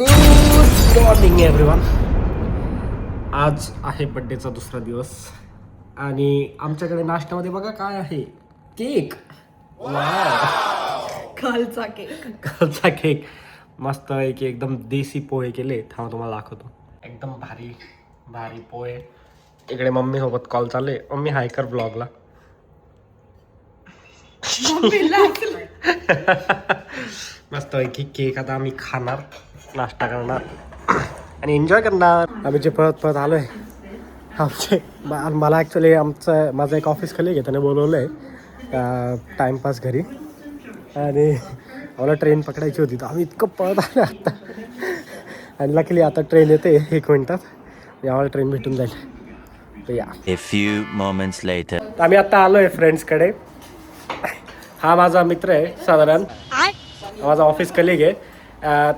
Good morning everyone. आज आहे बड्डेचा दुसरा दिवस आणि आमच्याकडे नाश्त्यामध्ये बघा काय आहे, केक. कालचा केक. कालचा केक मस्त आहे की एकदम देसी पोहे केले. थांबा तुम्हाला दाखवतो. एकदम भारी भारी पोहे. इकडे मम्मी सोबत कॉल चालू आहे. मम्मी हाय कर ब्लॉगला. मस्त आहे की केक आता आम्ही खाणार, नाश्ता करणार आणि एन्जॉय करणार. आम्ही जे पळत पळत आलोय आमचे. मला ॲक्च्युली माझं एक ऑफिस खाली आहे, त्याने बोलवलं आहे टाईमपास घरी आणि आम्हाला ट्रेन पकडायची होती, तर आम्ही इतकं पळत आलो आत्ता. आणि लकीली आता ट्रेन येते 1 मिनिटात, आम्हाला ट्रेन भेटून जाईल. तर या A few moments later. आम्ही आता आलो आहे फ्रेंड्सकडे. हा माझा मित्र आहे साधारण, माझा ऑफिस कलिग आहे.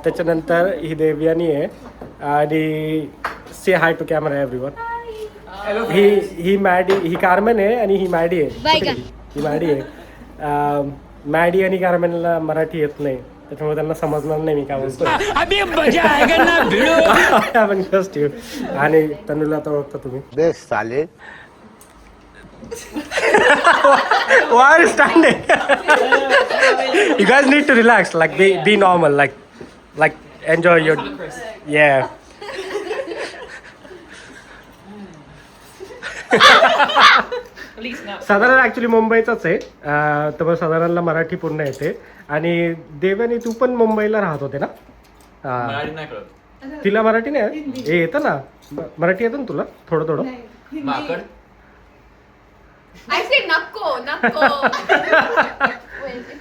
त्याच्यानंतर ही देवयानी आहे आणि say hi to camera everyone. ही मॅडी, ही कार्मेन आहे आणि ही मॅडी आहे. ही मॅडी आहे. मॅडी आणि कार्मेनला मराठी येत नाही, त्याच्यामुळे त्यांना समजणार नाही मी काय बोलतो. आणि तनुला आता ओळखता तुम्ही. बेस्ट साले. Why are you standing? You guys need to relax, like be normal, like enjoy your, yeah. साधारण ऍक्च्युली मुंबईचाच आहे, तर साधारणला मराठी पूर्ण येते. आणि देव्यानी तू पण मुंबईला राहत होते ना? तिला मराठी नाही हे येतं ना, मराठी येतं ना तुला थोडं थोडं? I said Nakko, Nakko. Wait,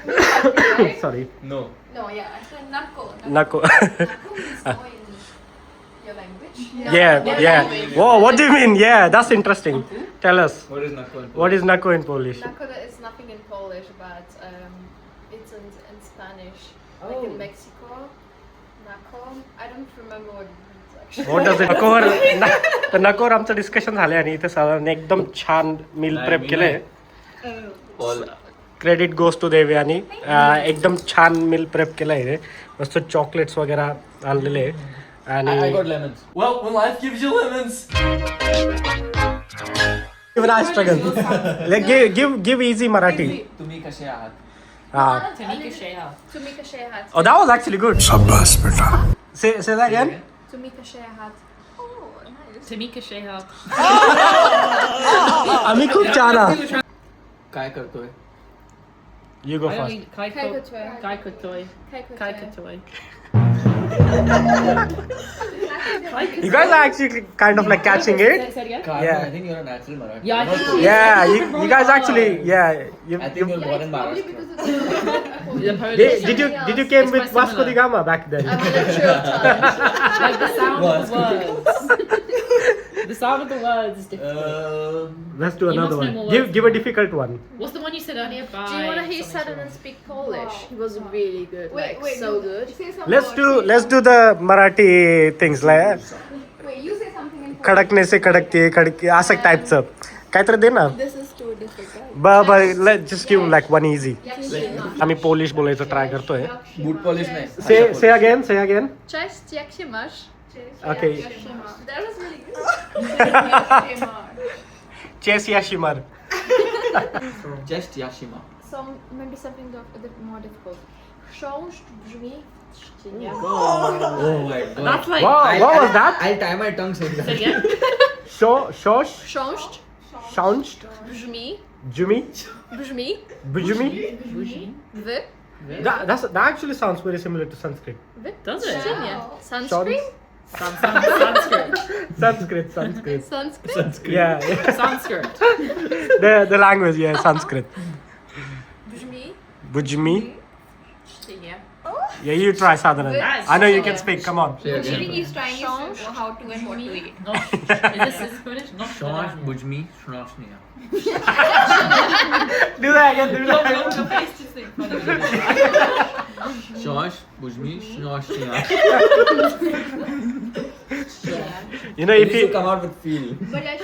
right? Sorry. No, yeah, I said Nakko. Nako. Nakko is so in your language. Yeah. Whoa, what do you mean? Yeah, that's interesting. Tell us. What is Nako? What is Nako in Polish? Nakko is nothing in Polish, but it's in Spanish. Like in Mexico, Nakko. I don't remember what it means actually. What does it? नकोर आमचं discussion झालंय आणि इथे साधारण एकदम छान meal prep केलंय. Credit goes to देवी. आणि एकदम छान मील प्रेप केलंय. मस्त चॉकलेट्स वगैरे आणलेले आणि I got lemons. Well, when life gives you lemons. give easy Marathi. तुम्ही कसे आहात? Tumika Shehat. Oh, that was actually good. शाबाश बेटा. Say that again. Tumika Shehat. Oh, nice. Tamika Shehat. आम्ही खूप छान आहात. काय करतोय? You go I first. only Kai Kaikotoi. Kai Kotoy. Kai Kaikotoi. Kotoy. You guys are actually kind of like catching it. Say it again. Carmen, Yeah. I think you're a natural Marathi. Yeah, I You're not think- Yeah, you guys actually, yeah. I think you're born in Probably Maharashtra. because of the The Polish. Did you came It's with quite Vasco da similar. Gama back then? I'm a mixture of tongues. Like the sound of the words. The sound of the words is different. Let's do You another must one. know more Give a difficult one. What's the one you said earlier? Bye. Do you want to hear something, Southern speak Polish? He was really good, like so good. Let's do the Marathi things like Wait, you say something in खडकने से खडकते खडके असं टाईपचं काहीतरी दे ना. This is too difficult. बर let's just give like one easy. आम्ही Polish बोलायचं try करतोय. Boot polish नाही. Say again. Cześć, jak się masz? Okay. That was really good. Chess या shimmer. Just Yashima. So maybe something a bit more difficult. Chrząszcz brzmi w trzcinie. Oh my god. That's like. Wow, what was that? I'll tie my tongue so Say that. it again. Shosh, Chrząszcz shaunched, brzmi Jimmy, brzmi Bujumi. w That actually sounds very similar to Sanskrit. Does it? trzcinie. Sunscreen? Sanskrit. Sanskrit? Yeah. Sanskrit. The language, yeah, Sanskrit. Brzmi Bujumi. w trzcinie. Yeah, you try Sadhanan. Nice. I know you can speak. Come on. Say again. He's trying to know how to and what to eat. No. Is this Finnish? No. Shosh Bujmi Shnoshniya. Do that again. Do that again. Your face just in front of you. Shosh Bujmi Shnoshniya. You know, You if need to you come out with feel. But I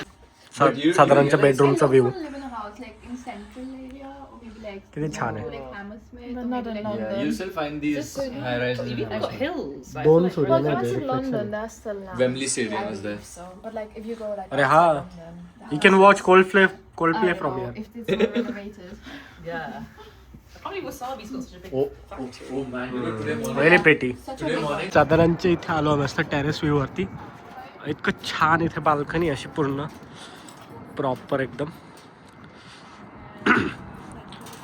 साधारणच्या बेडरूमचा view live in a house like in central area or maybe like किती छान आहे. like Hammersmith. But not in London. Yeah, you still find these high rises in There's hills. I Don't feel shoot like it. once in Reflection. London, that's still nice. Wembley Stadium is there. So, but like if you go like अरे outside हाँ, London, you can watch Coldplay I don't from know here. if it's all renovated. Yeah. I can't believe Wasabi's got such a big factory. Oh man, you know today morning. Very pretty. Such a Today big one. morning. साधारणच्या इथे आलो आम्ही असं terrace view वरती. इतकं छान इथे balcony अशी पूर्ण प्रॉपर एकदम.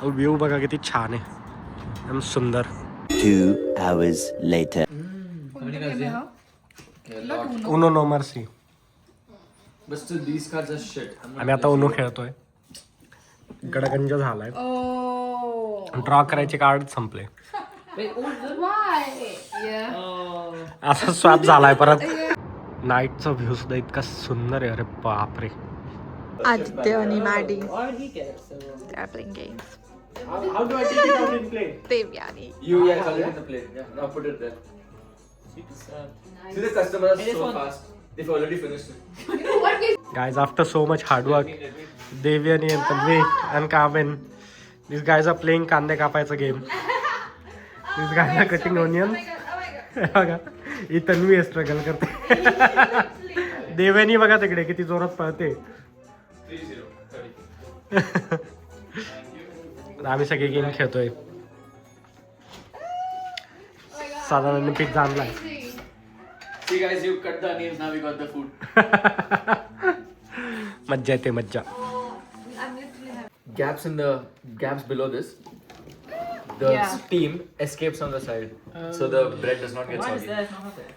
व्ह्यू बघा किती छान आहे, एकदम सुंदर. 2 hours later. How many cards do you have? Yeah, lot. You know no mercy. But still, these cards are shit. I'm not आम्ही आता उनो खेळतोय. गडगंज झालाय. Oh. ड्रॉ करायचे कार्ड संपले. Wait, all of them? Why? Yeah. Oh. असा swap झालाय परत. नाईटचा व्ह्यू सुद्धा इतका सुंदर आहे, अरे बापरे. Aditya and Maddie, Why would he get it so well? they are playing games. How do I take it out in play? Devyani. You yeah, hold it in the plate. Yeah, now put it there. Super sad. See the customers Hey, this so one. fast. They've already finished it. Guys, after so much hard work, Devyani and Tanvi and Kavin, these guys are playing kande kapayacha game. These guys are cutting onions. बघा, ही Tanvi struggle करते. देव्यानी बघा तिकडे किती जोरात पळते. 3-0. आम्ही सगळे game खेळतोय. साधारण पिझ्झा आणलाय. See guys, you cut the onions. Now we got the food. मज्जा येते मज्जा. Gaps below this. The steam escapes on the side, so the bread does not get Why does soggy. theirs not have it?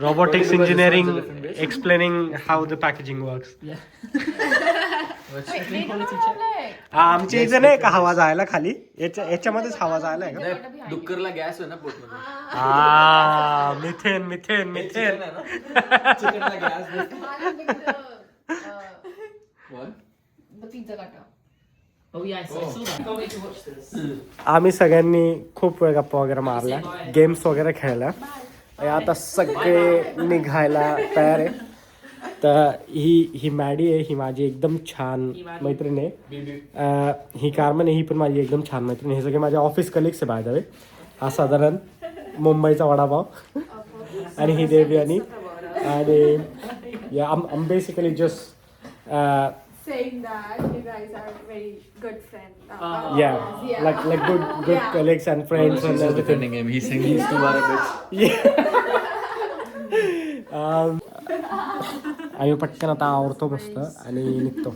Robotics Because this engineering one's a different base. explaining how the packaging works. Quality check. आमच्या इथे नाही का हवा जायला खाली, याच्यामध्येच हवा जायला आहे का? डुक्करला गॅस आहे ना पोटमध्ये. Methane methane methane. चिकनला gas. What? The pizza cutter. Oh yeah, I saw that. Can't wait to watch this. आम्ही सगळ्यांनी खूप वेळ गप्पा वगैरे मारल्या, गेम्स वगैरे खेळल्या. आता सगळे निघायला तयार आहे. तर ही मॅडी आहे, ही माझी एकदम छान मैत्रीण आहे. ही कार्मन आहे, ही पण माझी एकदम छान मैत्रीण. हे सगळे माझ्या ऑफिस कलिग्स आहे बाय द वे. हा साधारण मुंबईचा वडापाव. आणि ही देवयानी. आणि आम basically just Saying that you guys are very good friends. like good colleagues and friends and He's everything. defending him. He's saying he's too bad a bitch. आम्ही पटकन आता आवरतो मस्त आणि निघतो.